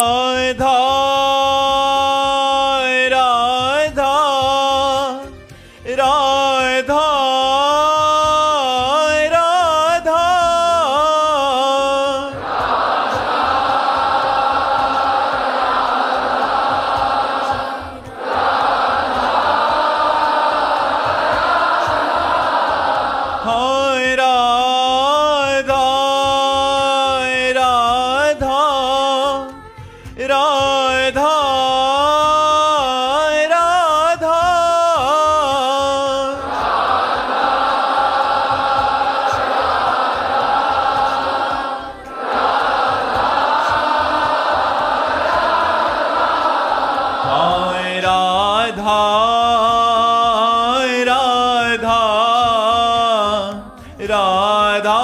राधा राधा राधा राधा हाय राधा राधा राधा राधा हाय राधा राधा राधा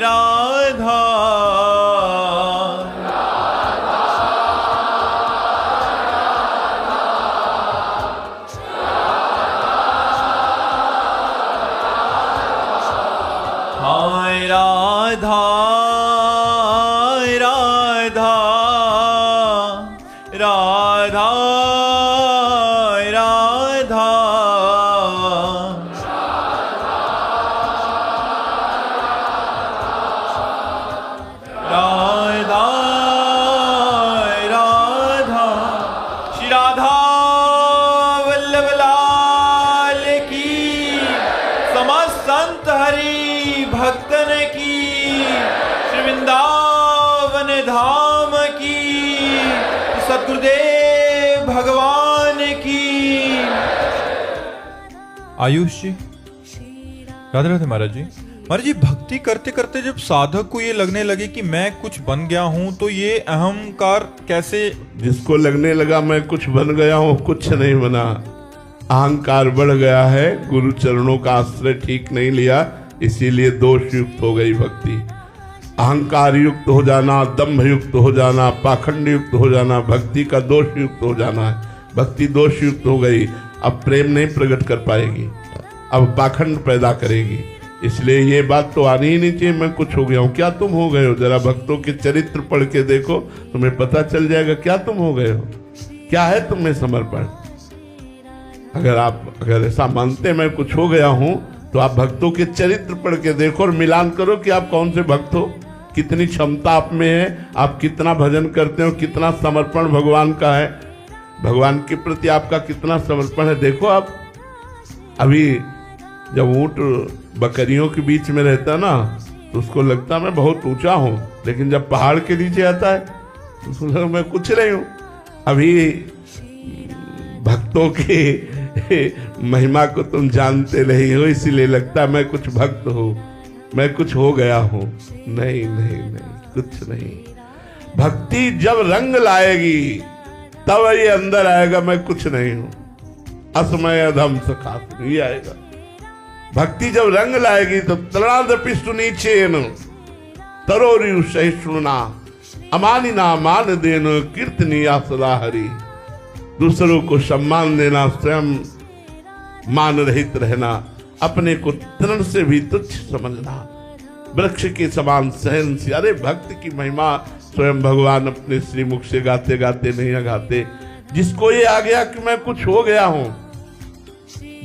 राधा हाय राधा राधा राधा राधा राधा राधा श्री राधा वल्लभ लाल की, समस्त संत हरि भक्तन की, श्री वृंदावन धाम की, सतगुरुदेव भगवान की। आयुष जी, राधे राधे महाराज जी। महाराज जी, भक्ति करते करते जब साधक को ये लगने लगे कि मैं कुछ बन गया हूँ, तो ये अहंकार कैसे? जिसको लगने लगा मैं कुछ बन गया हूँ, कुछ नहीं बना। अहंकार बढ़ गया है, गुरु चरणों का आश्रय ठीक नहीं लिया, इसीलिए दोष युक्त हो गई भक्ति। अहंकार युक्त हो जाना, दंभ युक्त हो जाना, पाखंड युक्त हो जाना, भक्ति का दोष युक्त हो जाना है। भक्ति दोष युक्त हो गई, अब प्रेम नहीं प्रकट कर पाएगी, अब पाखंड पैदा करेगी। इसलिए ये बात तो आनी ही नहीं चाहिए मैं कुछ हो गया हूँ। क्या तुम हो गए हो? जरा भक्तों के चरित्र पढ़ के देखो, तुम्हें पता चल जाएगा क्या तुम हो गए हो, क्या है तुम्हें समर्पण। अगर ऐसा मानते मैं कुछ हो गया हूँ, तो आप भक्तों के चरित्र पढ़ के देखो और मिलान करो कि आप कौन से भक्त हो, कितनी क्षमता आप में है, आप कितना भजन करते हो, कितना समर्पण भगवान का है, भगवान के प्रति आपका कितना समर्पण है। देखो आप, अभी जब ऊंट बकरियों के बीच में रहता ना, तो उसको लगता मैं बहुत ऊंचा हूँ, लेकिन जब पहाड़ के नीचे आता है तो उसको लगता मैं कुछ नहीं हूँ। अभी भक्तों के महिमा को तुम जानते नहीं हो, इसीलिए लगता मैं कुछ भक्त हूँ, मैं कुछ हो गया हूँ। नहीं नहीं नहीं, कुछ नहीं। भक्ति जब रंग लाएगी तब ये अंदर आएगा मैं कुछ नहीं हूँ। असमय अधम सखा ये आएगा। भक्ति जब रंग लाएगी तो तृणादपिष्टु नीचेन तरोरियु सहिष्णुना अमानिना मान देन कीर्तनीया सदा हरि। दूसरों को सम्मान देना, स्वयं मान रहित रहना, अपने को तृण से भी तुच्छ समझना, वृक्ष के समान सहनशील। अरे भक्त की महिमा स्वयं भगवान अपने श्रीमुख से गाते गाते नहीं गाते। जिसको ये आ गया कि मैं कुछ हो गया हूं,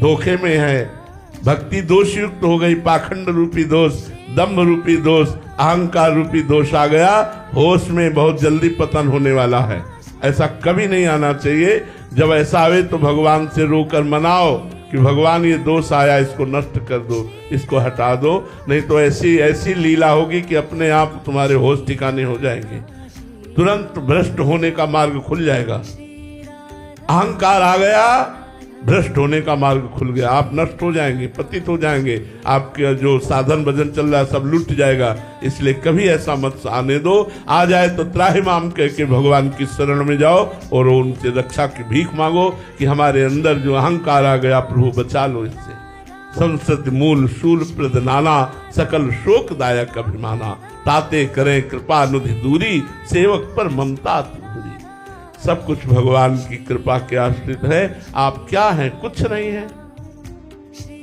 धोखे में है। भक्ति दोष युक्त हो गई, पाखंड रूपी दोष, दम्भ रूपी दोष, अहंकार रूपी दोष आ गया। होश में बहुत जल्दी पतन होने वाला है। ऐसा कभी नहीं आना चाहिए। जब ऐसा आवे तो भगवान से रोकर मनाओ कि भगवान ये दोष आया, इसको नष्ट कर दो, इसको हटा दो, नहीं तो ऐसी ऐसी लीला होगी कि अपने आप तुम्हारे होश ठिकाने हो जाएंगे, तुरंत भ्रष्ट होने का मार्ग खुल जाएगा। अहंकार आ गया, भ्रष्ट होने का मार्ग खुल गया, आप नष्ट हो जाएंगे, पतित हो जाएंगे, आपके जो साधन भजन चल रहा है सब लुट जाएगा। इसलिए कभी ऐसा मत आने दो। आ जाए तो त्राहिमाम कह के भगवान की शरण में जाओ और उनसे रक्षा की भीख मांगो कि हमारे अंदर जो अहंकार आ गया प्रभु बचा लो इससे। संसद मूल शूल प्रद नाना सकल शोकदायक अभिमाना, ताते करें कृपा अनुधि दूरी सेवक पर ममता दूरी। सब कुछ भगवान की कृपा के आश्रित है। आप क्या हैं? कुछ नहीं है।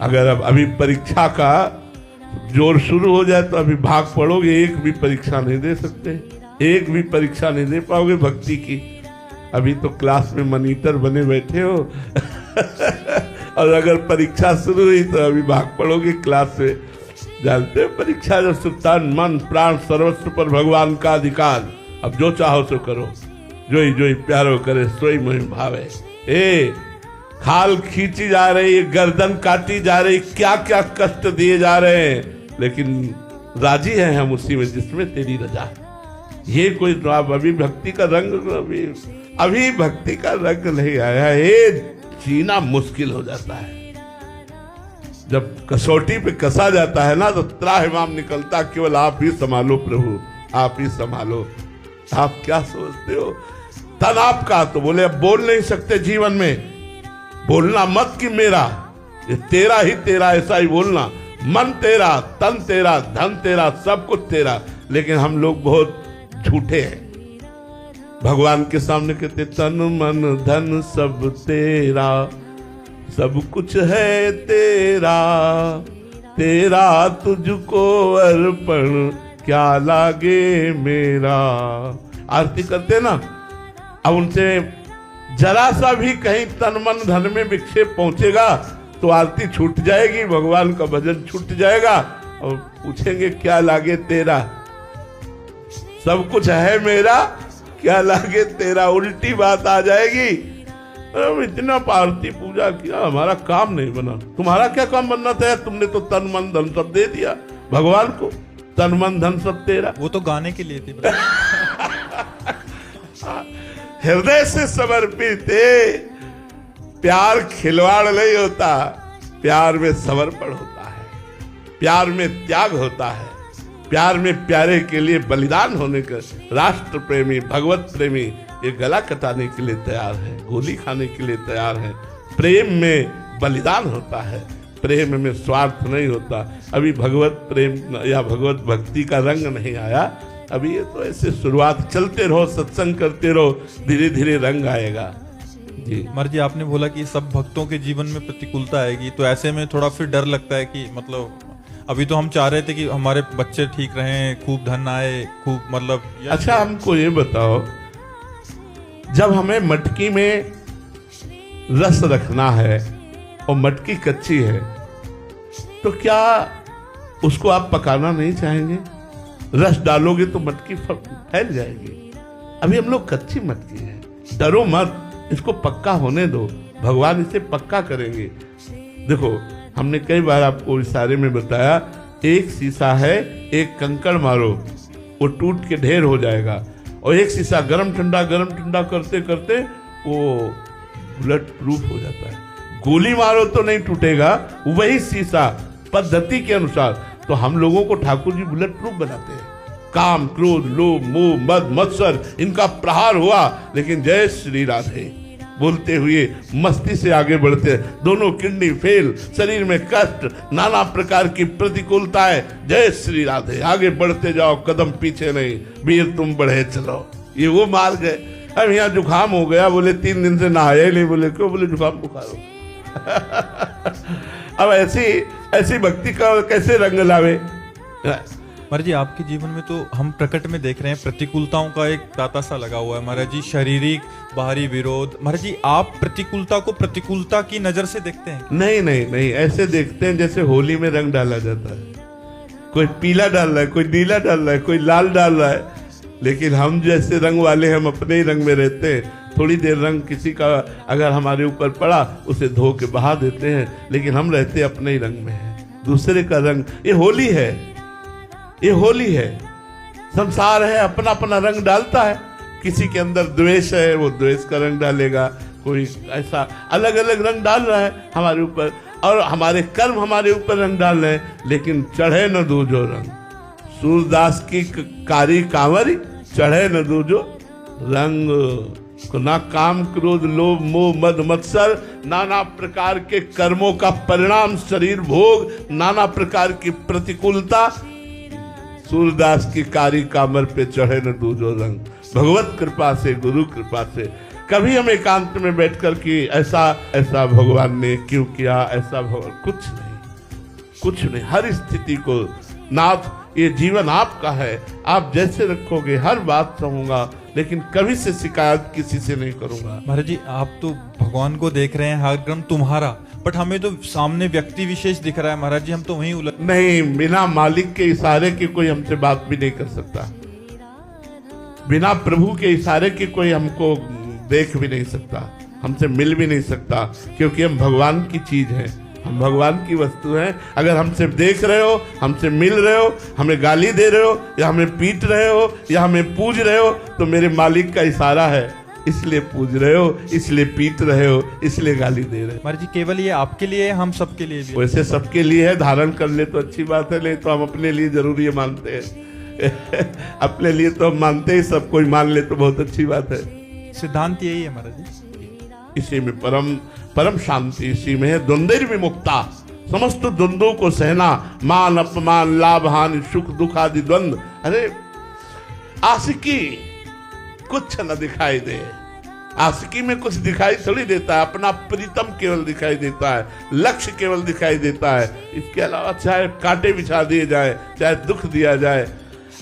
अगर अब अभी परीक्षा का जोर शुरू हो जाए तो अभी भाग पड़ोगे, एक भी परीक्षा नहीं दे सकते। एक भी परीक्षा नहीं दे पाओगे भक्ति की। अभी तो क्लास में मॉनिटर बने बैठे हो और अगर परीक्षा शुरू हुई तो अभी भाग पड़ोगे क्लास से। जानते हो परीक्षा जब से तन मन प्राण सर्वस्व पर भगवान का अधिकार, अब जो चाहो सो करो, जो ही प्यारो करे सोई मोहि भावे। ए खाल खींची जा रही है, गर्दन काटी जा रही, क्या क्या कष्ट दिए जा रहे हैं, लेकिन राजी हैं हम उसी में जिसमें तेरी रजा। ये कोई तो आप अभी भक्ति का रंग अभी भक्ति का रंग नहीं आया है, जीना मुश्किल हो जाता है। जब कसौटी पे कसा जाता है ना तो त्राहिमाम निकलता, केवल आप ही संभालो प्रभु, आप ही संभालो। आप क्या सोचते हो तन आपका, तो बोले अब बोल नहीं सकते जीवन में, बोलना मत कि मेरा, ये तेरा ही तेरा, ऐसा ही बोलना। मन तेरा, तन तेरा, धन तेरा, सब कुछ तेरा, लेकिन हम लोग बहुत झूठे हैं। भगवान के सामने कहते तन मन धन सब तेरा, सब कुछ है तेरा, तेरा तुझको अर्पण क्या लागे मेरा। आरती करते ना, अब उनसे जरा सा भी कहीं तन मन धन में विक्षेप पहुंचेगा तो आरती छूट जाएगी, भगवान का भजन छूट जाएगा और पूछेंगे क्या लागे तेरा, सब कुछ है मेरा, क्या लागे तेरा, उल्टी बात आ जाएगी। अरे इतना आरती पूजा किया, हमारा काम नहीं बना। तुम्हारा क्या काम बनना था? तुमने तो तन मन धन सब दे दिया भगवान को, तन मन धन सब तेरा। वो तो गाने के लिए थी। हृदय से समर्पित है। प्यार खिलवाड़ नहीं होता, प्यार में समर्पण होता है, प्यार में त्याग होता है, प्यार में प्यारे के लिए बलिदान होने का। राष्ट्र प्रेमी, भगवत प्रेमी ये गला कटाने के लिए तैयार है, गोली खाने के लिए तैयार है। प्रेम में बलिदान होता है, प्रेम में स्वार्थ नहीं होता। अभी भगवत प्रेम या भगवत भक्ति का रंग नहीं आया, अभी ये तो ऐसे शुरुआत, चलते रहो, सत्संग करते रहो, धीरे धीरे रंग आएगा। जी मर जी, आपने बोला कि सब भक्तों के जीवन में प्रतिकूलता आएगी, तो ऐसे में थोड़ा फिर डर लगता है कि मतलब अभी तो हम चाह रहे थे कि हमारे बच्चे ठीक रहें, खूब धन आए, खूब मतलब। अच्छा हमको ये बताओ, जब हमें मटकी में रस रखना है और मटकी कच्ची है तो क्या उसको आप पकाना नहीं चाहेंगे? रस डालोगे तो मटकी फैल जाएगी। अभी हम लोग कच्ची मटकी है, डरो मत, इसको पक्का होने दो, भगवान इसे पक्का करेंगे। देखो हमने कई बार आपको इशारे में बताया, एक शीशा है, एक कंकड़ मारो वो टूट के ढेर हो जाएगा, और एक शीशा गरम ठंडा करते करते वो बुलेट प्रूफ हो जाता है। गोली मारो तो नहीं टूटेगा, वही शीशा पद्धति के अनुसार। तो हम लोगों को ठाकुर जी बुलेट प्रूफ बनाते हैं। काम, क्रोध, लोभ, मोह, मद, मत्सर, इनका प्रहार हुआ, लेकिन जय श्री राधे बोलते हुए मस्ती से आगे बढ़ते हैं। दोनों किडनी फेल, शरीर में कष्ट, नाना प्रकार की प्रतिकूलताएं, जय श्री राधे, आगे बढ़ते जाओ, कदम पीछे नहीं, वीर तुम बढ़े चलो। ये वो मार्ग है। अब यहाँ जुकाम हो गया, बोले 3 दिन से नहाया ही नहीं, बोले क्यों? बोले जुकाम बुखार हो। अब ऐसी भक्ति का कैसे रंग लावे? महाराज जी, आपके जीवन में तो हम प्रकट में देख रहे हैं प्रतिकूलताओं का एक तांता सा लगा हुआ है महाराज जी, शारीरिक बाहरी विरोध। महाराज जी, आप प्रतिकूलता को प्रतिकूलता की नजर से देखते हैं? नहीं, ऐसे देखते हैं जैसे होली में रंग डाला जाता है, कोई पीला डाल रहा है, कोई नीला डाल रहा है, कोई लाल डाल रहा है, लेकिन हम जैसे रंग वाले हम अपने ही रंग में रहते हैं। थोड़ी देर रंग किसी का अगर हमारे ऊपर पड़ा उसे धो के बहा देते हैं, लेकिन हम रहते अपने ही रंग में हैं। दूसरे का रंग, ये होली है, ये होली है, संसार है, अपना अपना रंग डालता है। किसी के अंदर द्वेष है, वो द्वेष का रंग डालेगा, कोई ऐसा अलग अलग रंग डाल रहा है हमारे ऊपर, और हमारे कर्म हमारे ऊपर रंग डाल रहे हैं, लेकिन चढ़े न दूजो रंग। सूरदास की कारी कांवरी, चढ़े न दूजो रंग। ना काम, क्रोध, लोभ, मोह, मद, मत्सर, नाना प्रकार के कर्मों का परिणाम, शरीर भोग, नाना प्रकार की प्रतिकूलता, सूरदास की कारी कामर पे चढ़े न दूजो रंग। भगवत कृपा से, गुरु कृपा से कभी हम एकांत में बैठकर कि ऐसा भगवान ने क्यों किया, ऐसा भगवान, कुछ नहीं। हर स्थिति को नाथ ये जीवन आपका है, आप जैसे रखोगे हर बात सहूंगा, लेकिन कभी से शिकायत किसी से नहीं करूंगा। महाराज जी आप तो भगवान को देख रहे हैं, हर क्रम तुम्हारा, बट हमें तो सामने व्यक्ति विशेष दिख रहा है महाराज जी, हम तो वहीं उलझ। नहीं, बिना मालिक के इशारे के कोई हमसे बात भी नहीं कर सकता, बिना प्रभु के इशारे के कोई हमको देख भी नहीं सकता, हमसे मिल भी नहीं सकता, क्योंकि हम भगवान की चीज हैं, हम भगवान की वस्तु हैं। अगर हमसे देख रहे हो, हमसे मिल रहे हो, हमें गाली दे रहे हो, या हमें पीट रहे हो, या हमें पूज रहे हो, तो मेरे मालिक का इशारा है, इसलिए पूज रहे हो, इसलिए पीट रहे हो, इसलिए गाली दे रहे हो। महाराज जी केवल ये आपके लिए है, हम सबके लिए भी है। वैसे सबके लिए है, धारण कर ले तो अच्छी बात है, नहीं तो हम अपने लिए जरूरी मानते हैं अपने लिए तो हम मानते ही, सब कोई मान ले तो बहुत अच्छी बात है। सिद्धांत यही है महाराज जी। इसी में परम शांति, इसी में है द्वंद्व विमुक्ता, समस्त द्वंद्वों को सहना, मान अपमान लाभ हानि सुख दुख आदि द्वंद्व। अरे आशिकी कुछ न दिखाई दे, आशिकी में कुछ दिखाई थोड़ी देता है, अपना प्रीतम केवल दिखाई देता है, लक्ष्य केवल दिखाई देता है, इसके अलावा चाहे कांटे बिछा दिए जाए, चाहे दुख दिया जाए।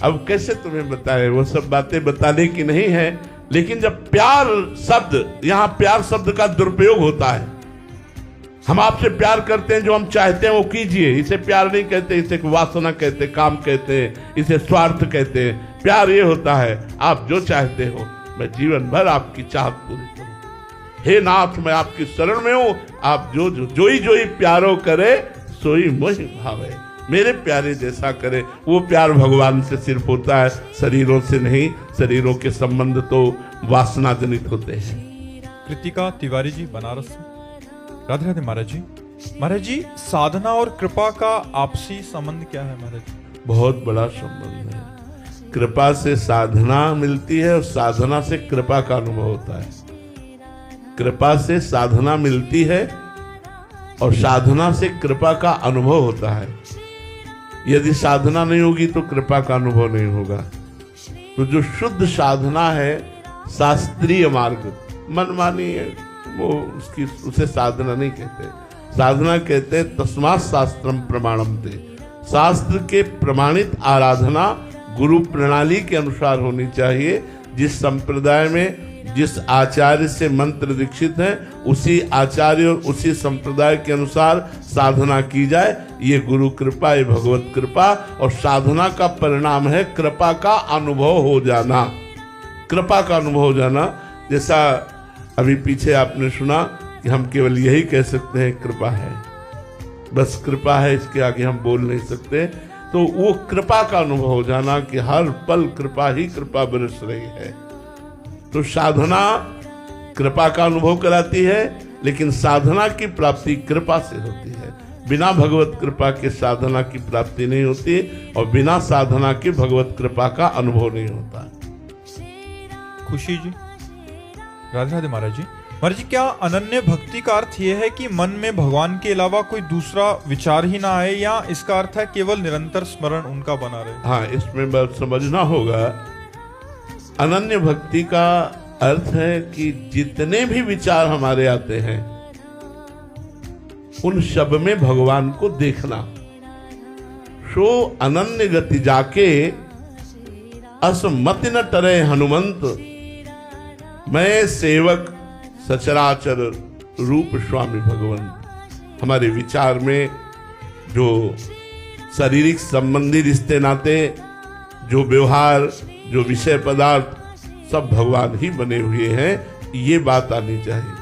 अब कैसे तुम्हें बताए, वो सब बातें बताने की नहीं है, लेकिन जब प्यार शब्द, यहां प्यार शब्द का दुरुपयोग होता है, हम आपसे प्यार करते हैं, जो हम चाहते हैं वो कीजिए, इसे प्यार नहीं कहते, इसे वासना कहते, काम कहते हैं, इसे स्वार्थ कहते हैं। प्यार ये होता है आप जो चाहते हो मैं जीवन भर आपकी चाहत पूरी करूं, हे नाथ मैं आपकी शरण में हूं, आप जो ही प्यारो करे सोई मोहि भावे, मेरे प्यारे जैसा करे। वो प्यार भगवान से सिर्फ होता है, शरीरों से नहीं, शरीरों के संबंध तो वासना जनित होते हैं। कृतिका तिवारी जी बनारस से। राधे राधे महाराज जी। महाराज जी साधना और कृपा का आपसी संबंध क्या है महाराज जी? बहुत बड़ा संबंध है, कृपा से साधना मिलती है और साधना से कृपा का अनुभव होता है। कृपा से साधना मिलती है और साधना से कृपा का अनुभव होता है। यदि साधना नहीं होगी तो कृपा का अनुभव नहीं होगा। तो जो शुद्ध साधना है, शास्त्रीय मार्ग, मनमानी है, वो उसे साधना नहीं कहते, साधना कहते हैं तस्मात् शास्त्रम प्रमाणमते, शास्त्र के प्रमाणित आराधना गुरु प्रणाली के अनुसार होनी चाहिए। जिस संप्रदाय में जिस आचार्य से मंत्र दीक्षित है, उसी आचार्य और उसी संप्रदाय के अनुसार साधना की जाए, ये गुरु कृपा, ये भगवत कृपा। और साधना का परिणाम है कृपा का अनुभव हो जाना, कृपा का अनुभव हो जाना। जैसा अभी पीछे आपने सुना कि हम केवल यही कह सकते हैं कृपा है, बस कृपा है, इसके आगे हम बोल नहीं सकते। तो वो कृपा का अनुभव हो जाना कि हर पल कृपा ही कृपा बरस रही है। तो साधना कृपा का अनुभव कराती है, लेकिन साधना की प्राप्ति कृपा से होती है। बिना भगवत कृपा के साधना की प्राप्ति नहीं होती, और बिना साधना के भगवत कृपा का अनुभव नहीं होता। खुशी जी। राधे राधे महाराज जी। महाराज जी क्या अनन्य भक्ति का अर्थ यह है कि मन में भगवान के अलावा कोई दूसरा विचार ही ना आए, या इसका अर्थ है केवल निरंतर स्मरण उनका बना रहे? हाँ, इसमें बात समझना होगा। अनन्य भक्ति का अर्थ है कि जितने भी विचार हमारे आते हैं उन सब में भगवान को देखना। सो अनन्य गति जाके असमति न टरे हनुमंत, मैं सेवक सचराचर रूप स्वामी भगवंत। हमारे विचार में जो शारीरिक संबंधी रिश्ते नाते, जो व्यवहार, जो विषय पदार्थ, सब भगवान ही बने हुए हैं, ये बात आनी चाहिए।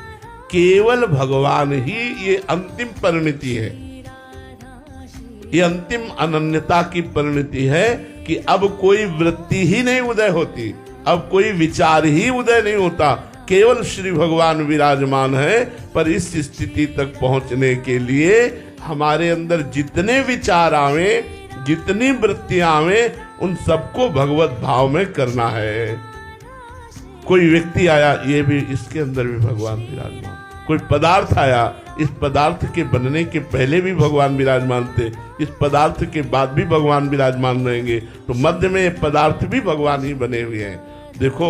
केवल भगवान ही ये अंतिम परिणति है, ये अंतिम अनन्यता की परिणति है कि अब कोई वृत्ति ही नहीं उदय होती, अब कोई विचार ही उदय नहीं होता, केवल श्री भगवान विराजमान है। पर इस स्थिति तक पहुंचने के लिए हमारे अंदर जितने विचार आवे, जितनी वृत्तियां आवे, उन सबको भगवत भाव में करना है। कोई व्यक्ति आया, ये भी इसके अंदर भी भगवान विराजमान। कोई पदार्थ आया, इस पदार्थ के बनने के पहले भी भगवान विराजमान थे, इस पदार्थ के बाद भी भगवान विराजमान रहेंगे, तो मध्य में ये पदार्थ भी भगवान ही बने हुए हैं। देखो,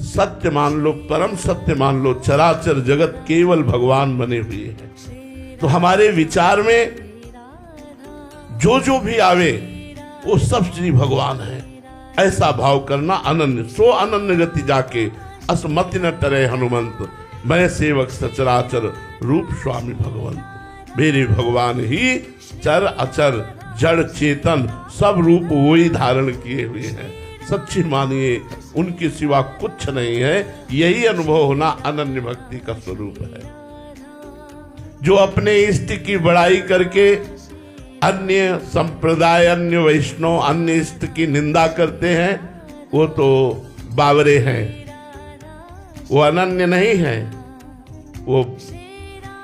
सत्य मान लो, परम सत्य मान लो, चराचर जगत केवल भगवान बने हुए हैं। तो हमारे विचार में जो भी आवे, वो सब श्री भगवान है। ऐसा भाव करना अनन्य। सो अनन्य गति जाके असमति न टरे हनुमंत, मैं सेवक सचराचर रूप स्वामी भगवंत। मेरे भगवान ही चर अचर जड़ चेतन सब रूप वही धारण किए हुए हैं। सच्ची मानिए उनके सिवा कुछ नहीं है। यही अनुभव होना अनन्य भक्ति का स्वरूप है। जो अपने इष्ट की बड़ाई करके अन्य संप्रदाय, अन्य वैष्णव, अन्य इष्ट की निंदा करते हैं, वो तो बावरे हैं, वो अनन्य नहीं है। वो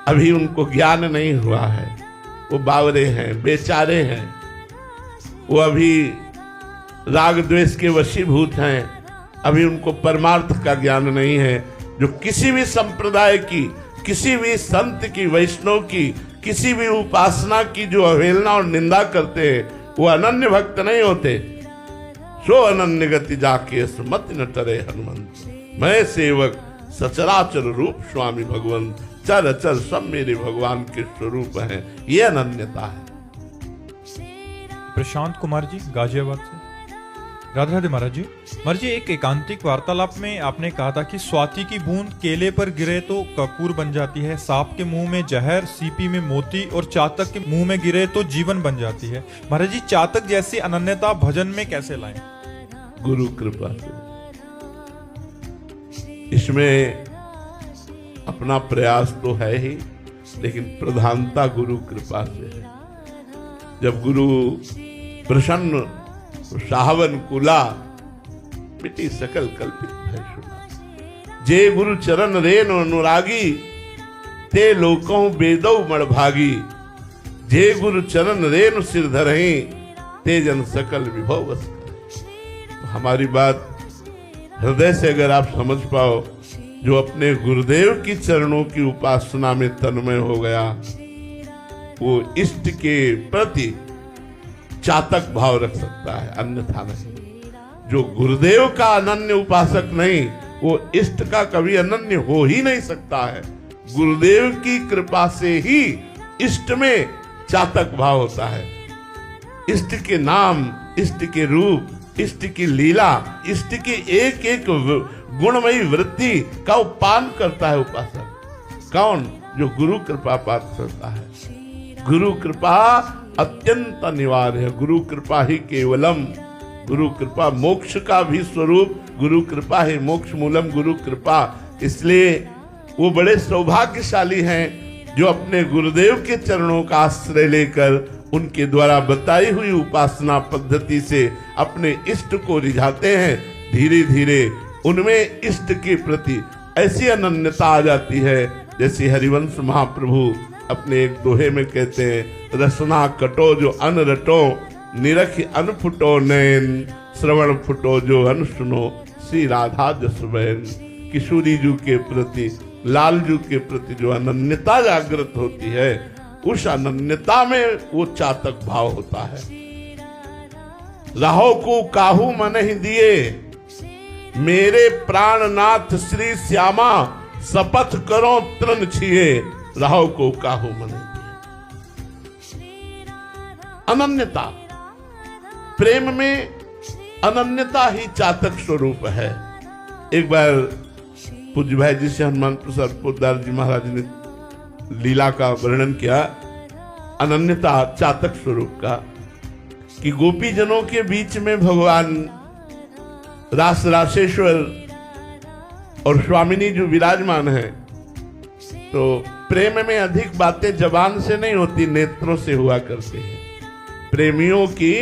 अभी उनको ज्ञान नहीं हुआ है, वो बावरे हैं, बेचारे हैं। वो अभी राग द्वेष के वशीभूत हैं, अभी उनको परमार्थ का ज्ञान नहीं है। जो किसी भी संप्रदाय की, किसी भी संत की, वैष्णव की, किसी भी उपासना की जो अवहेलना और निंदा करते हैं, वो अनन्य भक्त नहीं होते। सो अनन्य गति जाके मत न टरे हनुमंत, मैं सेवक सचराचर रूप स्वामी भगवंत। चर अचर सब मेरे भगवान के स्वरूप हैं। ये अनन्यता है। प्रशांत कुमार जी गाजियाबाद से। राधे राधे महाराज जी। महाराज जी, एक एकांतिक वार्तालाप में आपने कहा था कि स्वाति की बूंद केले पर गिरे तो कपूर बन जाती है, सांप के मुंह में जहर, सीपी में मोती और चातक के मुंह में गिरे तो जीवन बन जाती है। महाराज जी, चातक जैसी अनन्यता भजन में कैसे लाएं? गुरु कृपा से। इसमें अपना प्रयास तो है ही, लेकिन प्रधानता गुरु कृपा से है। जब गुरु प्रसन्न साहवन कुला, मिटी सकल कल्पित भय सुना। जे गुरु चरण रेन अनुरागी, ते लोकों बेदौ मणभागी। जे गुरु चरण रेन सिर धरहि, ते जन सकल विभव बस करे। हमारी बात हृदय से अगर आप समझ पाओ, जो अपने गुरुदेव की चरणों की उपासना में तन्मय हो गया, वो इष्ट के प्रति चातक भाव रख सकता है, अन्यथा नहीं। जो गुरुदेव का अनन्य उपासक नहीं, वो इष्ट का कभी अनन्य हो ही नहीं सकता है। गुरुदेव की कृपा से ही इष्ट में चातक भाव होता है। इष्ट के नाम, इष्ट के रूप, इष्ट की लीला, इष्ट की एक एक गुणमयी वृत्ति का उपान करता है उपासक। कौन? जो गुरु कृपा प्राप्त करता है। गुरु कृपा अत्यंत अनिवार्य है। गुरु कृपा ही केवलम। गुरु कृपा मोक्ष का भी स्वरूप। गुरु कृपा ही मोक्ष मूलम। गुरु कृपा, इसलिए वो बड़े सौभाग्यशाली हैं जो अपने गुरुदेव के चरणों का आश्रय लेकर उनके द्वारा बताई हुई उपासना पद्धति से अपने इष्ट को रिझाते हैं। धीरे धीरे उनमें इष्ट के प्रति ऐसी अनन्यता आ जाती है, जैसे हरिवंश महाप्रभु अपने एक दोहे में कहते हैं, रसना कटो जो अन रटो, निरख अन फुटो नैन, श्रवण फुटो जो अन सुनो, श्री राधा जस बहन। किशोरी जू के प्रति, लाल जू के प्रति जो अनन्यता जागृत होती है, उस अनन्यता में वो चातक भाव होता है। राहो को काहू मन ही दिए, मेरे प्राणनाथ श्री श्यामा, शपथ करो तृण छिए, राहो को काहू मन दिए। अनन्यता, प्रेम में अनन्यता ही चातक स्वरूप है। एक बार पूज्य भाई जी से हनुमान प्रसाद पोद्दार जी महाराज ने लीला का वर्णन किया अनन्यता चातक स्वरूप का, कि गोपी जनों के बीच में भगवान रास रासेश्वर और स्वामिनी जो विराजमान है, तो प्रेम में अधिक बातें जबान से नहीं होती, नेत्रों से हुआ करती हैं। प्रेमियों की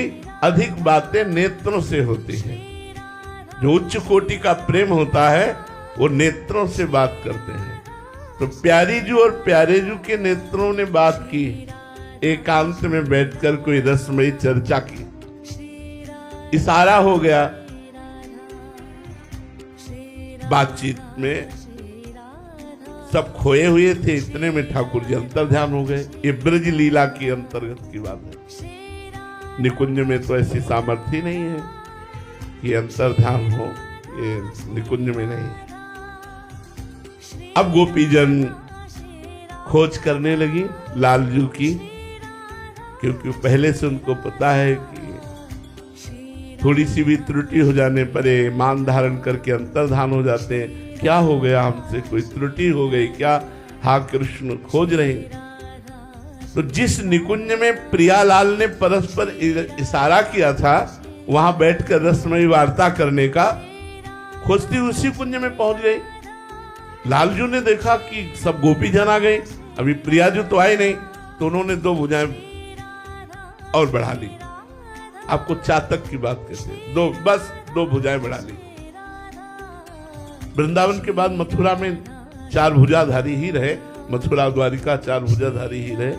अधिक बातें नेत्रों से होती हैं। जो उच्च कोटि का प्रेम होता है वो नेत्रों से बात करते हैं। तो प्यारी जू और प्यारे जू के नेत्रों ने बात की, एकांत में बैठकर कोई रसमयी चर्चा की, इशारा हो गया बातचीत में। सब खोए हुए थे, इतने में ठाकुर जी अंतर्ध्यान हो गए। ये ब्रज लीला की अंतर्गत की बात है। निकुंज में तो ऐसी सामर्थ्य नहीं है कि अंतर्ध्यान हो, ये निकुंज में नहीं। अब गोपीजन खोज करने लगी लालजू की, क्योंकि पहले से उनको पता है कि थोड़ी सी भी त्रुटि हो जाने पर ये मान धारण करके अंतर्धान हो जाते हैं। क्या हो गया हमसे, कोई त्रुटि हो गई क्या? हाँ कृष्ण खोज रहे। तो जिस निकुंज में प्रियालाल ने परस्पर इशारा किया था, वहां बैठकर रसमयी वार्ता करने का, खोजती उसी कुंज में पहुंच गई। लालजू ने देखा कि सब गोपी जन आ गए, अभी प्रियाजू तो आए नहीं, तो उन्होंने 2 भुजाएं और बढ़ा ली। आपको चातक की बात कहते हैं, 2 भुजाएं बढ़ा ली। वृंदावन के बाद मथुरा में 4 भुजाधारी ही रहे, मथुरा द्वारिका 4 भुजाधारी ही रहे।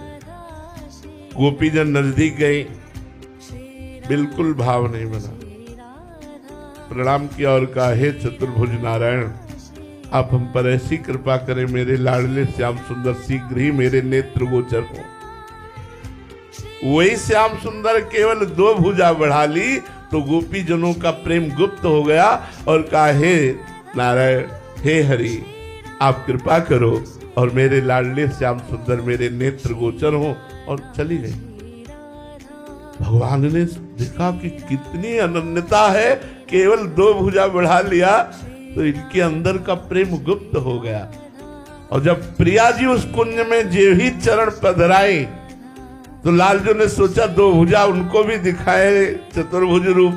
गोपीजन नजदीक गए, बिल्कुल भाव नहीं बना। प्रणाम किया और कहा, हे चतुर्भुज नारायण, आप हम पर ऐसी कृपा करें, मेरे लाडले श्याम सुंदर शीघ्र ही मेरे नेत्र गोचर हो। वही श्याम सुंदर केवल 2 भुजा बढ़ा ली तो गोपी जनों का प्रेम गुप्त हो गया और कहा, हे नारायण, हे हरि, आप कृपा करो और मेरे लाडले श्याम सुंदर मेरे नेत्र गोचर हो, और चली गई। भगवान ने देखा कि कितनी अनन्यता है, केवल 2 भुजा बढ़ा लिया तो इनके अंदर का प्रेम गुप्त हो गया। और जब प्रिया जी उस कुंज में जे ही चरण पधराए तो लालजू ने सोचा 2 भुजा उनको भी दिखाए चतुर्भुज रूप,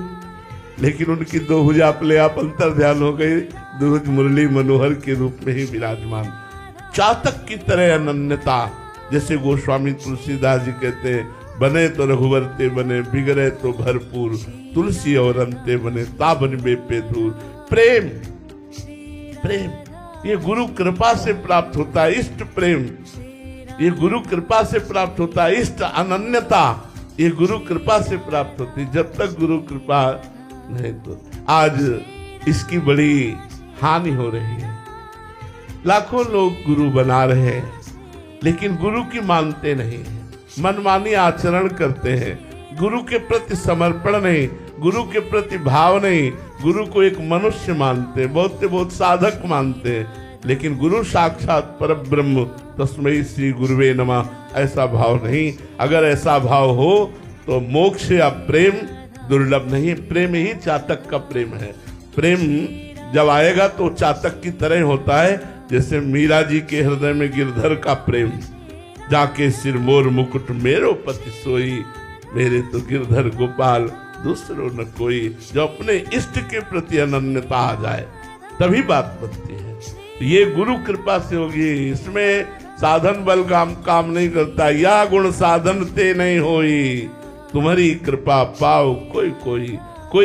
लेकिन उनकी 2 भुजा अपने आप अंतर ध्यान हो गई, दुर्ज मुरली मनोहर के रूप में ही विराजमान। चातक की तरह अनन्यता, जैसे गोस्वामी तुलसीदास जी कहते हैं, बने तो रघुवर ते बने, बिगड़े तो भरपूर, तुलसी और अंते बने, ताबन बेपे दूर। प्रेम, प्रेम ये गुरु कृपा से प्राप्त होता है। इष्ट प्रेम ये गुरु कृपा से प्राप्त होता है। इष्ट अनन्यता ये गुरु कृपा से प्राप्त होती। जब तक गुरु कृपा नहीं, तो आज इसकी बड़ी हानि हो रही है। लाखों लोग गुरु बना रहे हैं, लेकिन गुरु की मानते नहीं, मनमानी आचरण करते हैं, गुरु के प्रति समर्पण नहीं, गुरु के प्रति भाव नहीं, गुरु को एक मनुष्य मानते, बहुत साधक मानते हैं, लेकिन गुरु साक्षात परब्रह्म, तस्मै श्री गुरुवे नमः, ऐसा भाव नहीं। अगर ऐसा भाव हो तो मोक्ष या प्रेम दुर्लभ नहीं। प्रेम ही चातक का प्रेम है। प्रेम जब आएगा तो चातक की तरह होता है, जैसे मीरा जी के हृदय में गिरधर का प्रेम, जाके सिर मोर मुकुट मेरो पति सोई, मेरे तो गिरधर गोपाल दूसरो न कोई। जो अपने इष्ट के प्रति अनन्यता आ जाए तभी बात बनती है। ये गुरु कृपा से होगी। इसमें साधन बल काम नहीं करता। या गुण साधन ते नहीं होई, तुम्हारी कृपा पाओ कोई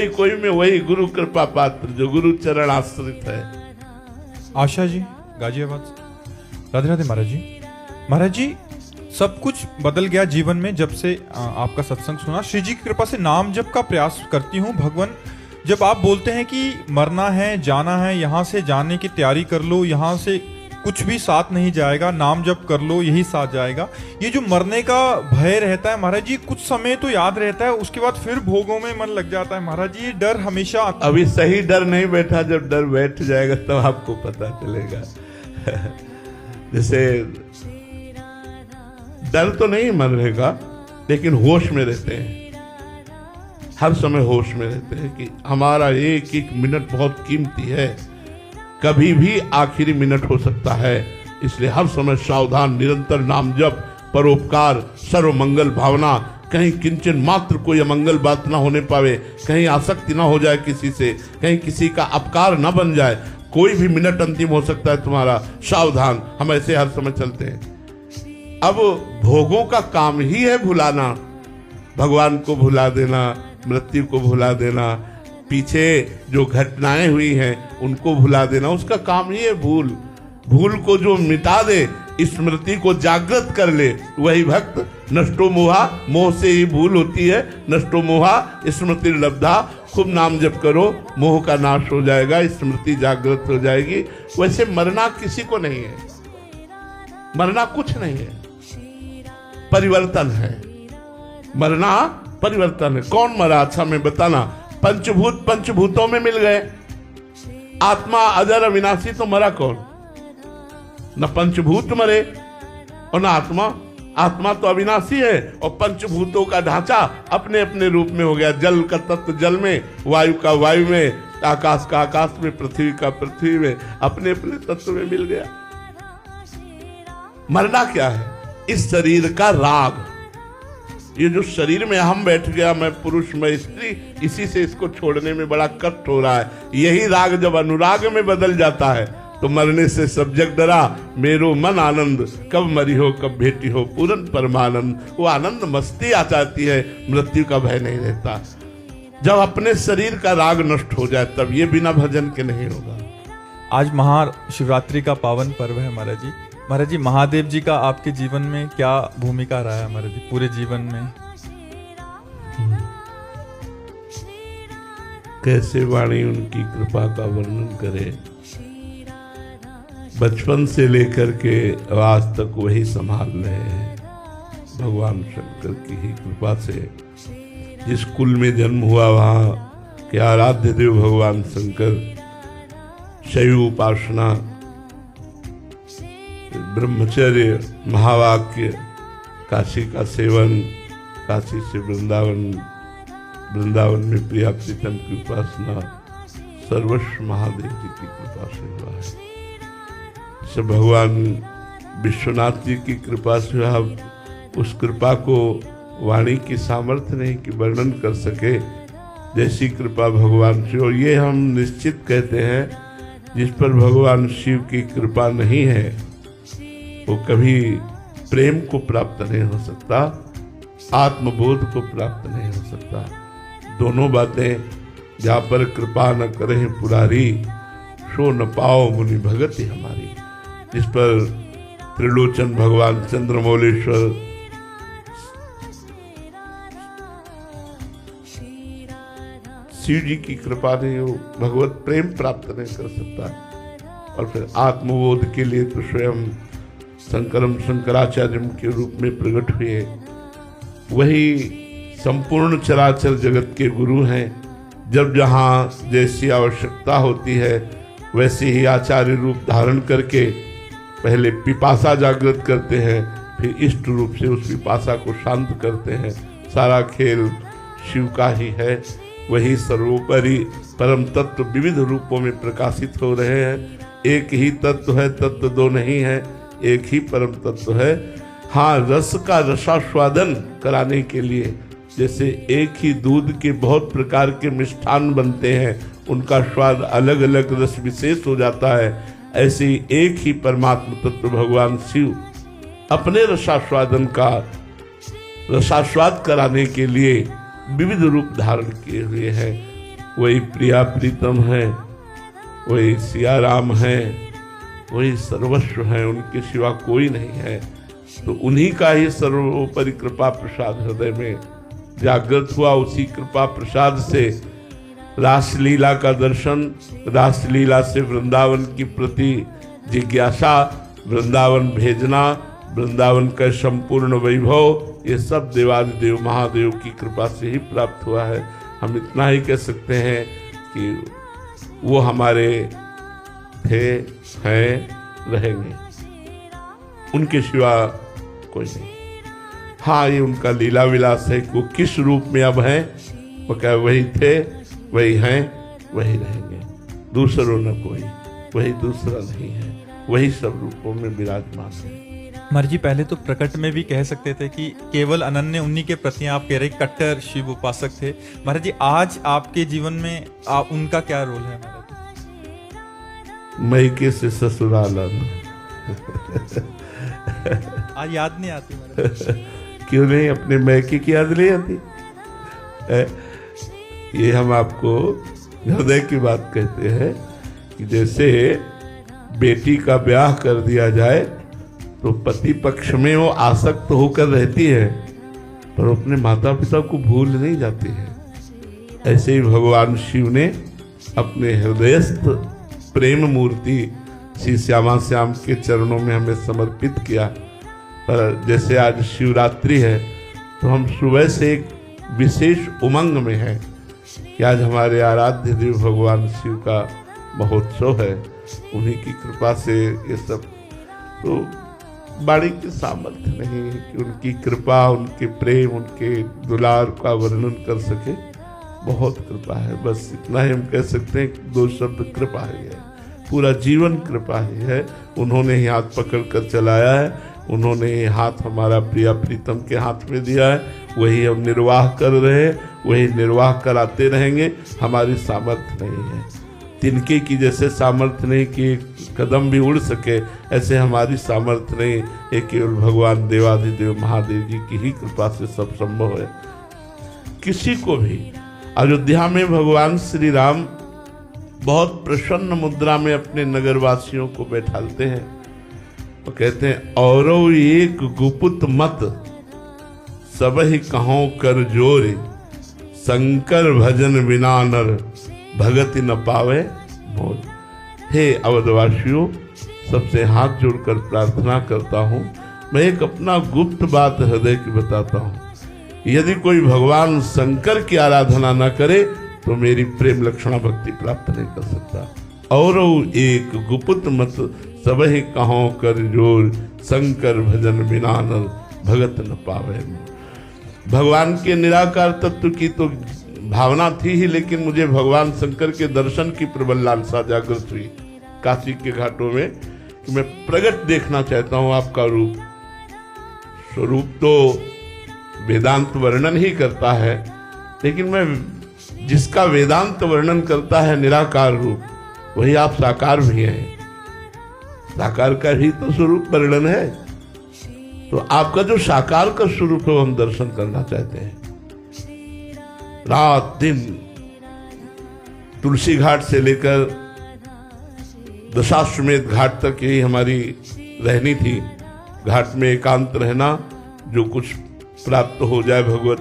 कोई में वही गुरु कृपा पात्र जो गुरु चरण आश्रित है। आशा जी गाजियाबाद से। राधे राधे महाराज जी। महाराज जी, सब कुछ बदल गया जीवन में जब से आपका सत्संग सुना। श्री जी की कृपा से नाम जप का प्रयास करती हूँ। भगवान, जब आप बोलते हैं कि मरना है, जाना है, यहाँ से जाने की तैयारी कर लो, यहाँ से कुछ भी साथ नहीं जाएगा, नाम जप कर लो यही साथ जाएगा, ये जो मरने का भय रहता है महाराज जी, कुछ समय तो याद रहता है, उसके बाद फिर भोगों में मन लग जाता है महाराज जी। ये डर हमेशा अभी सही डर नहीं बैठा, जब डर बैठ जाएगा तब आपको पता चलेगा। जैसे डर तो नहीं मरने का, लेकिन होश में रहते हैं, हर समय होश में रहते हैं कि हमारा एक एक मिनट बहुत कीमती है, कभी भी आखिरी मिनट हो सकता है। इसलिए हर समय सावधान, निरंतर नाम जप, परोपकार, सर्व मंगल भावना, कहीं किंचन मात्र कोई अमंगल बात ना होने पावे, कहीं आसक्ति ना हो जाए किसी से, कहीं किसी का अपकार ना बन जाए। कोई भी मिनट अंतिम हो सकता है तुम्हारा, सावधान। हम ऐसे हर समय चलते हैं। अब भोगों का काम ही है भुलाना, भगवान को भुला देना, मृत्यु को भुला देना, पीछे जो घटनाएं हुई हैं उनको भुला देना, उसका काम ही है भूल। भूल को जो मिटा दे, स्मृति को जागृत कर ले, वही भक्त। नष्टो मोहा, मोह से ही भूल होती है। नष्टो मोहा स्मृति लब्धा, खूब नाम जप करो, मोह का नाश हो जाएगा, स्मृति जागृत हो जाएगी। वैसे मरना किसी को नहीं है, मरना कुछ नहीं है, परिवर्तन है। मरना परिवर्तन है। कौन मरा? अच्छा मैं बताना। पंचभूत पंचभूतों में मिल गए। आत्मा अजर अविनाशी, तो मरा कौन? न पंचभूत मरे और न आत्मा। आत्मा तो अविनाशी है और पंचभूतों का ढांचा अपने अपने रूप में हो गया। जल का तत्व जल में, वायु का वायु में, आकाश का आकाश में, पृथ्वी का पृथ्वी में, अपने अपने तत्व में मिल गया। मरना क्या है? इस शरीर का राग, ये जो शरीर में हम बैठ गया, मैं पुरुष मैं स्त्री, इसी से इसको छोड़ने में बड़ा कष्ट हो रहा है। यही राग जब अनुराग में बदल जाता है तो मरने से सब जग डरा, मेरो मन आनंद, कब मरी हो कब भेटी हो पूरन परमानंद। वो आनंद मस्ती आ जाती है, मृत्यु का भय नहीं रहता। जब अपने शरीर का राग नष्ट हो जाए तब ये बिना भजन के नहीं होगा। आज महाशिवरात्रि का पावन पर्व है महाराज जी। महाराज जी, महादेव जी का आपके जीवन में क्या भूमिका रहा है महाराज जी, पूरे जीवन में? कैसे वाणी उनकी कृपा का वर्णन करे। बचपन से लेकर के आज तक वही संभाल रहे हैं, भगवान शंकर की ही कृपा से। जिस कुल में जन्म हुआ वहाँ के आराध्य देव भगवान शंकर, शैव उपासना, ब्रह्मचर्य, महावाक्य, काशी का सेवन, काशी से वृंदावन, वृंदावन में प्रिया प्रीतम की उपासना, सर्वस्व महादेव जी की कृपा से हुआ है। से भगवान विश्वनाथ जी की कृपा से आप उस कृपा को वाणी की सामर्थ्य नहीं कि वर्णन कर सके, जैसी कृपा भगवान शिव। और ये हम निश्चित कहते हैं, जिस पर भगवान शिव की कृपा नहीं है वो कभी प्रेम को प्राप्त नहीं हो सकता, आत्मबोध को प्राप्त नहीं हो सकता। दोनों बातें, जहाँ पर कृपा न करें पुरारी, सो न पाओ मुनि भगति हमारी। जिस पर त्रिलोचन भगवान चंद्रमौलेश्वर शिव जी की कृपा नहीं हो, भगवत प्रेम प्राप्त नहीं कर सकता। और फिर आत्मबोध के लिए तो स्वयं शंकराचार्य के रूप में प्रकट हुए, वही संपूर्ण चराचर जगत के गुरु हैं। जब जहाँ जैसी आवश्यकता होती है वैसे ही आचार्य रूप धारण करके पहले पिपासा जागृत करते हैं, फिर इष्ट रूप से उस पिपासा को शांत करते हैं। सारा खेल शिव का ही है। वही सर्वोपरि परम तत्व विविध रूपों में प्रकाशित हो रहे हैं। एक ही तत्व है, तत्व दो नहीं है, एक ही परम तत्व है। हाँ, रस का रसास्वादन कराने के लिए, जैसे एक ही दूध के बहुत प्रकार के मिष्ठान बनते हैं, उनका स्वाद अलग अलग रस विशेष हो जाता है, ऐसे ही एक ही परमात्मा तत्व भगवान शिव अपने रसास्वादन का रसास्वाद कराने के लिए विविध रूप धारण किए हुए हैं। वही प्रिया प्रीतम है, वही सिया राम है, वही सर्वस्व है, उनके सिवा कोई नहीं है। तो उन्हीं का ही सर्वोपरि कृपा प्रसाद हृदय में जागृत हुआ। उसी कृपा प्रसाद से रासलीला का दर्शन, रासलीला से वृंदावन की प्रति जिज्ञासा, वृंदावन भेजना, वृंदावन का संपूर्ण वैभव, ये सब देवादिदेव महादेव की कृपा से ही प्राप्त हुआ है। हम इतना ही कह सकते हैं कि वो हमारे थे, हैं, रहेंगे, उनके सिवा कोई नहीं। हाँ, ये उनका लीला विलास है। वो किस रूप में अब हैं, वो क्या वही थे, वही हैं, वही रहेंगे, दूसरों न कोई, वही दूसरा नहीं है, वही सब रूपों में विराजमान है। महाराज जी, पहले तो प्रकट में भी कह सकते थे कि केवल अनन्य उन्हीं के प्रति आप कह रहे कट्टर शिव उपासक थे। महाराज जी, आज आपके जीवन में आप उनका क्या रोल है महाराज जी? मैके से ससुराल आना। आज याद नहीं आती महाराज? क्यों नहीं, अपने मैके की याद नहीं आती? ये हम आपको हृदय की बात कहते हैं कि जैसे बेटी का ब्याह कर दिया जाए तो पति पक्ष में वो आसक्त होकर रहती है, पर अपने माता पिता को भूल नहीं जाती है। ऐसे ही भगवान शिव ने अपने हृदयस्थ प्रेम मूर्ति श्री श्यामा श्याम के चरणों में हमें समर्पित किया। पर जैसे आज शिवरात्रि है तो हम सुबह से एक विशेष उमंग में हैं कि आज हमारे आराध्य देव भगवान शिव का महोत्सव है। उन्हीं की कृपा से ये सब। तो वाणी की सामर्थ्य नहीं है कि उनकी कृपा, उनके प्रेम, उनके दुलार का वर्णन कर सके। बहुत कृपा है, बस इतना ही हम कह सकते हैं कि 2 शब्द कृपा ही है। पूरा जीवन कृपा ही है। उन्होंने ही हाथ पकड़ कर चलाया है, उन्होंने ही हाथ हमारा प्रिया प्रीतम के हाथ में दिया है, वही हम निर्वाह कर रहे हैं, वही निर्वाह कराते रहेंगे। हमारी सामर्थ्य नहीं है, तिनके की जैसे सामर्थ्य नहीं कि एक कदम भी उड़ सके, ऐसे हमारी सामर्थ्य नहीं। ये केवल भगवान देवाधिदेव महादेव जी की ही कृपा से सब संभव है। किसी को भी अयोध्या में भगवान श्री राम बहुत प्रसन्न मुद्रा में अपने नगरवासियों को बैठालते हैं तो कहते हैं, औरो एक गुपुत मत सबहि कहों कर जोरे, शंकर भजन बिना नर भगति न पावे मोर। हे अवधवासियों, सबसे हाथ जोड़कर प्रार्थना करता हूँ, मैं एक अपना गुप्त बात हृदय की बताता हूँ। यदि कोई भगवान शंकर की आराधना न करे तो मेरी प्रेम लक्षणा भक्ति प्राप्त नहीं कर सकता। और एक गुप्त मत सबहि कहों कर जोर, शंकर भजन बिना नर भगत न पावे। भगवान के निराकार तत्व की तो भावना थी ही, लेकिन मुझे भगवान शंकर के दर्शन की प्रबल लालसा जागृत हुई काशी के घाटों में कि मैं प्रगट देखना चाहता हूं आपका रूप। स्वरूप तो वेदांत वर्णन ही करता है, लेकिन मैं जिसका वेदांत वर्णन करता है निराकार रूप, वही आप साकार भी हैं। साकार का ही तो स्वरूप वर्णन है, तो आपका जो साकार का स्वरूप है वो हम दर्शन करना चाहते हैं। रात दिन तुलसी घाट से लेकर दशाश्वमेध घाट तक यही हमारी रहनी थी। घाट में एकांत रहना, जो कुछ प्राप्त हो जाए भगवत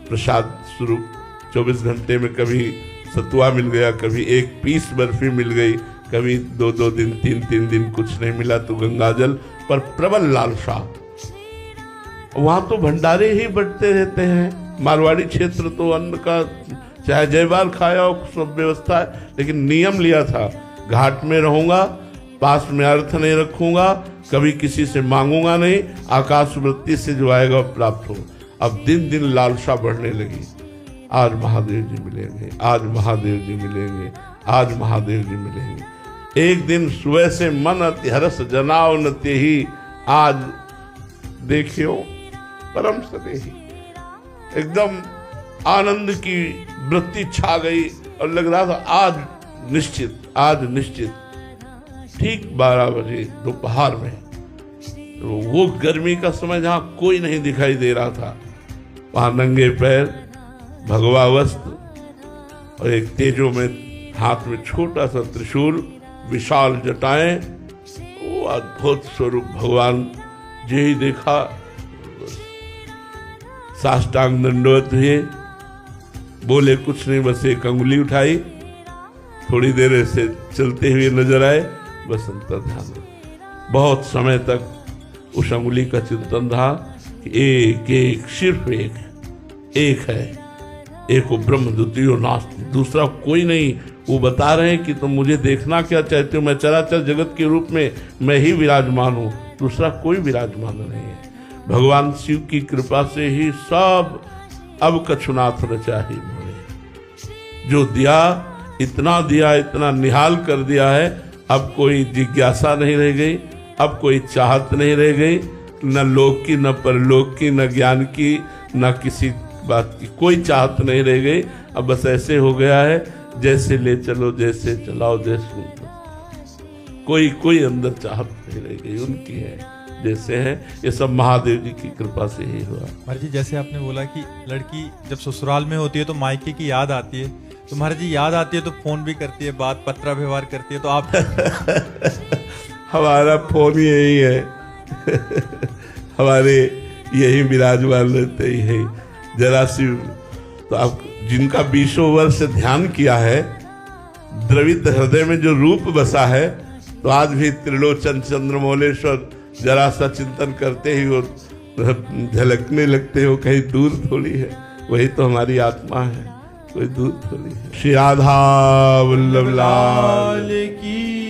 प्रसाद स्वरूप। 24 घंटे में कभी सतुआ मिल गया, कभी एक पीस बर्फी मिल गई, कभी 2-2 दिन 3-3 दिन कुछ नहीं मिला तो गंगाजल पर प्रबल लालसा। वहां तो भंडारे ही बंटते रहते हैं। मारवाड़ी क्षेत्र तो अन्न का चाहे जय बार खाया हो, सब व्यवस्था है, लेकिन नियम लिया था घाट में रहूंगा, पास में अर्थ नहीं रखूंगा, कभी किसी से मांगूंगा नहीं, आकाश वृत्ति से जो आएगा प्राप्त हो। अब दिन दिन लालसा बढ़ने लगी। आज महादेव जी मिलेंगे, आज महादेव जी मिलेंगे, आज महादेव जी मिलेंगे। एक दिन सुबह से मन अति हरस जनाव न तेहि, आज देखियो परम सनेही। एकदम आनंद की वृत्ति छा गई और लग रहा था आज निश्चित, आज निश्चित। ठीक 12 बजे दोपहर में, तो वो गर्मी का समय जहां कोई नहीं दिखाई दे रहा था, वहां नंगे पैर, भगवा वस्त्र और एक तेजो में हाथ में छोटा सा त्रिशूल, विशाल जटाएं, वो अद्भुत स्वरूप भगवान जी ही देखा। साष्टांग दंडवत हुए, बोले कुछ नहीं, बस एक अंगुली उठाई, थोड़ी देर ऐसे चलते हुए नजर आए, बस अंतर ध्यान। बहुत समय तक उस अंगुली का चिंतन रहा कि एक एक सिर्फ एक है, एक वो ब्रह्म द्वितीय नास्ति, दूसरा कोई नहीं। वो बता रहे हैं कि तुम मुझे देखना क्या चाहते हो, मैं चराचर जगत के रूप में मैं ही विराजमान हूँ, दूसरा कोई विराजमान नहीं है। भगवान शिव की कृपा से ही सब अब कछुनाथ रचाही मोरे। जो दिया इतना निहाल कर दिया है, अब कोई जिज्ञासा नहीं रह गई, अब कोई चाहत नहीं रह गई, न लोक की, न परलोक की, न ज्ञान की, न किसी बात की कोई चाहत नहीं रह गई। अब बस ऐसे हो गया है, जैसे ले चलो, जैसे चलाओ, जैसे कोई अंदर चाहत नहीं रह गई, उनकी है जैसे है। ये सब महादेव जी की कृपा से ही हुआ। महाराज जी, जैसे आपने बोला कि लड़की जब ससुराल में होती है तो मायके की याद आती है, तो महाराज जी याद आती है तो फोन भी करती है, बात पत्रा व्यवहार करती है, तो आप हमारा फोन यही है हमारे यही विराजमान रहते ही है। जरा सी तो आप जिनका 20 वर्ष से ध्यान किया है, द्रवित हृदय में जो रूप बसा है, तो आज भी त्रिलोचन चंद्रमौलेश्वर जरा सा चिंतन करते ही वो झलकने लगते हो, कहीं दूर थोड़ी है, वही तो हमारी आत्मा है, कोई दूर थोड़ी है। श्री राधा वल्लभ लाल की